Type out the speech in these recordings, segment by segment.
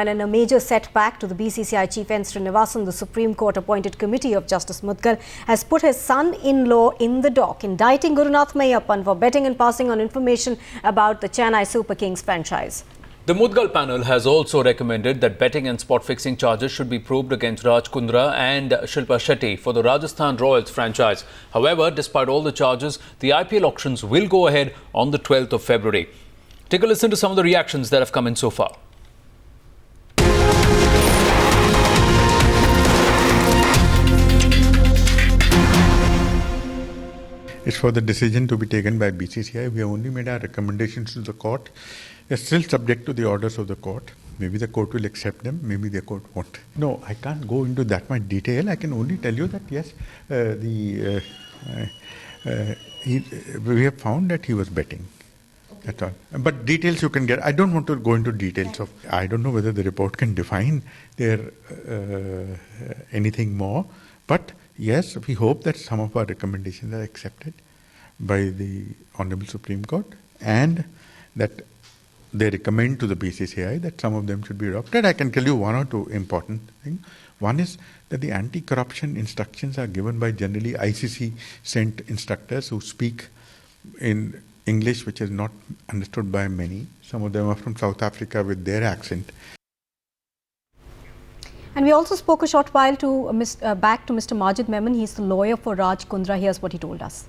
And in a major setback to the BCCI Chief N. Srinivasan, the Supreme Court appointed committee of Justice Mudgal has put his son-in-law in the dock, indicting Gurunath Mayappan for betting and passing on information about the Chennai Super Kings franchise. The Mudgal panel has also recommended that betting and spot fixing charges should be probed against Raj Kundra and Shilpa Shetty for the Rajasthan Royals franchise. However, despite all the charges, the IPL auctions will go ahead on the 12th of February. Take a listen to some of the reactions that have come in so far. It's for the decision to be taken by BCCI. We have only made our recommendations to the court. They're still subject to the orders of the court. Maybe the court will accept them, maybe the court won't. No, I can't go into that much detail. I can only tell you that yes, we have found that he was betting. That's all. But details you can get. I don't want to go into details of. I don't know whether the report can define anything more. But yes, we hope that some of our recommendations are accepted by the Honorable Supreme Court, and that they recommend to the BCCI that some of them should be adopted. I can tell you one or two important things. One is that the anti-corruption instructions are given by generally ICC-sent instructors who speak in English, which is not understood by many. Some of them are from South Africa with their accent. And we also spoke a short while back to Mr. Majid Memon. He's the lawyer for Raj Kundra. Here's what he told us.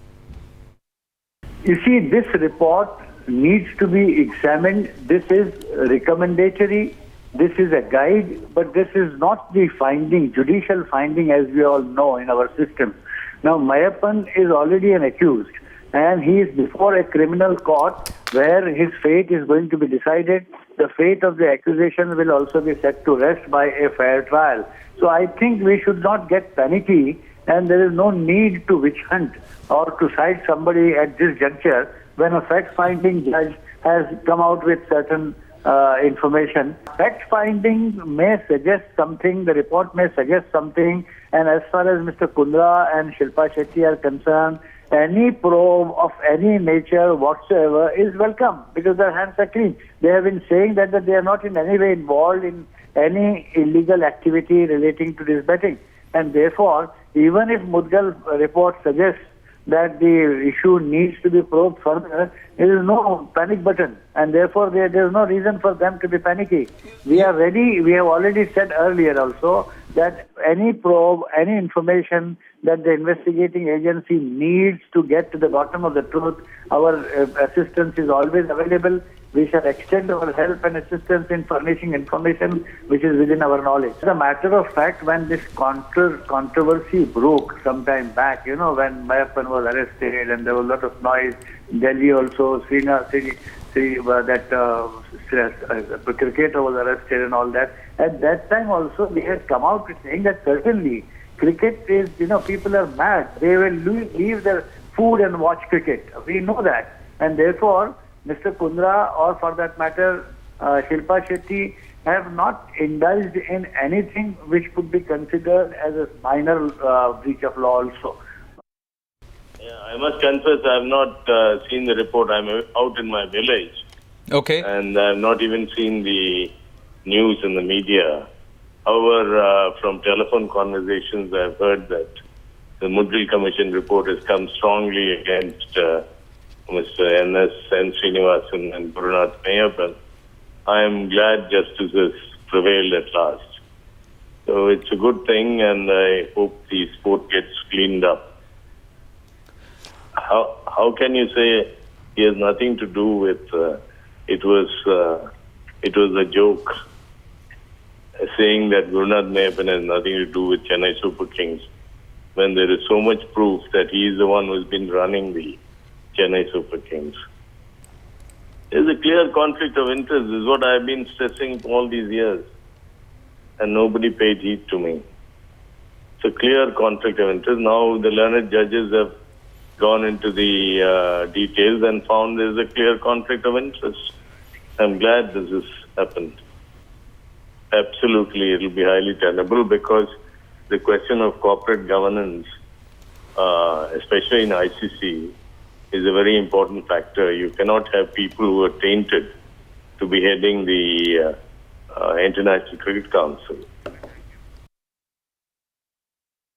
You see, this report needs to be examined. This is recommendatory. This is a guide, but this is not the finding, judicial finding, as we all know in our system. Now, Mayappan is already an accused, and he is before a criminal court where his fate is going to be decided. The fate of the accusation will also be set to rest by a fair trial. So I think we should not get panicky, and there is no need to witch hunt or to cite somebody at this juncture when a fact-finding judge has come out with certain information. Fact-finding may suggest something, the report may suggest something, and as far as Mr. Kundra and Shilpa Shetty are concerned, any probe of any nature whatsoever is welcome because their hands are clean. They have been saying that they are not in any way involved in any illegal activity relating to this betting. And therefore, even if Mudgal report suggests that the issue needs to be probed further, there is no panic button, and therefore there is no reason for them to be panicky. We are ready. We have already said earlier also that any probe, any information that the investigating agency needs to get to the bottom of the truth, our assistance is always available. We shall extend our help and assistance in furnishing information which is within our knowledge. As a matter of fact, when this controversy broke some time back, when Mayappan was arrested and there was a lot of noise, Delhi also, the cricketer was arrested and all that. At that time also, we had come out with saying that certainly cricket is, people are mad. They will leave their food and watch cricket. We know that. And therefore, Mr. Kundra, or for that matter, Shilpa Shetty, have not indulged in anything which could be considered as a minor breach of law also. Yeah, I must confess I have not seen the report. I'm out in my village. Okay. And I have not even seen the news in the media. However, from telephone conversations, I've heard that the Mudgal Commission report has come strongly against Mr. N. Srinivasan and Gurunath Mayappan. I am glad justice has prevailed at last. So it's a good thing, and I hope the sport gets cleaned up. How can you say he has nothing to do with it was a joke, saying that Gurunath Mayappan has nothing to do with Chennai Super Kings, when there is so much proof that he is the one who has been running the Chennai Super Kings? There is a clear conflict of interest. This is what I have been stressing all these years, and nobody paid heed to me. It's a clear conflict of interest. Now the learned judges have gone into the details and found there is a clear conflict of interest. I'm glad this has happened. Absolutely, it will be highly tenable because the question of corporate governance, especially in ICC, is a very important factor. You cannot have people who are tainted to be heading the International Cricket Council.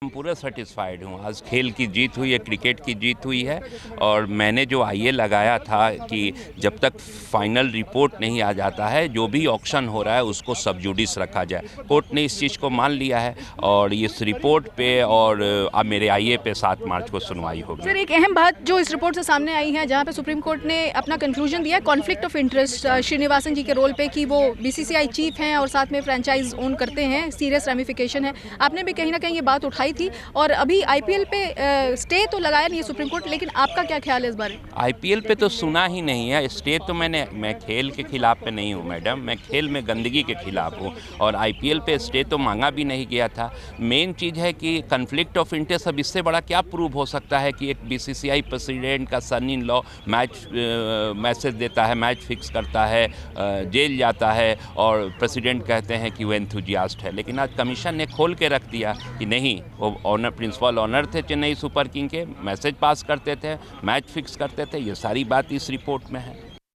पूरा satisfied हूँ। आज खेल की जीत हुई है, cricket की जीत हुई है और मैंने जो आईए लगाया था कि जब तक फाइनल रिपोर्ट नहीं आ जाता है जो भी ऑक्शन हो रहा है उसको सब जुडिस रखा जाए। कोर्ट ने इस चीज़ को मान लिया है और इस रिपोर्ट पे और अब मेरे आईए पे 7 मार्च को सुनवाई होगी। सर, एक अहम बात जो इस रिपोर्ट से सामने आई है जहाँ पे सुप्रीम कोर्ट ने अपना कंक्लूजन दिया है कॉन्फ्लिक्ट ऑफ इंटरेस्ट श्रीनिवासन जी के रोल पे कि वो बीसीसीआई चीफ हैं और साथ में फ्रेंचाइज ओन करते हैं, सीरियस रेमिफिकेशन है। आपने भी कहीं ना कहीं ये बात उठाई थी और अभी आईपीएल पे स्टे तो लगाया नहीं है सुप्रीम कोर्ट, लेकिन आपका क्या ख्याल है इस बारे? आईपीएल पे तो सुना ही नहीं है। स्टे तो मैं खेल के खिलाफ पे नहीं हूँ मैडम, मैं खेल में गंदगी के खिलाफ हूँ और आईपीएल पे स्टे तो मांगा भी नहीं गया था। मेन चीज़ है कि कन्फ्लिक्ट ऑफ इंटरेस्ट अब इससे बड़ा क्या प्रूव हो सकता है कि एक बीसीसीआई प्रेसिडेंट का सन इन लॉ मैसेज देता है, मैच फिक्स करता है, जेल जाता है और प्रेसिडेंट कहते हैं कि वो एंथुजियास्ट है। लेकिन आज कमीशन ने खोल के रख दिया कि नहीं, वो ऑनर प्रिंसिपल ऑनर थे चेन्नई सुपर किंग के, मैसेज पास करते थे, मैच फिक्स करते थे। ये सारी बात इस रिपोर्ट में है।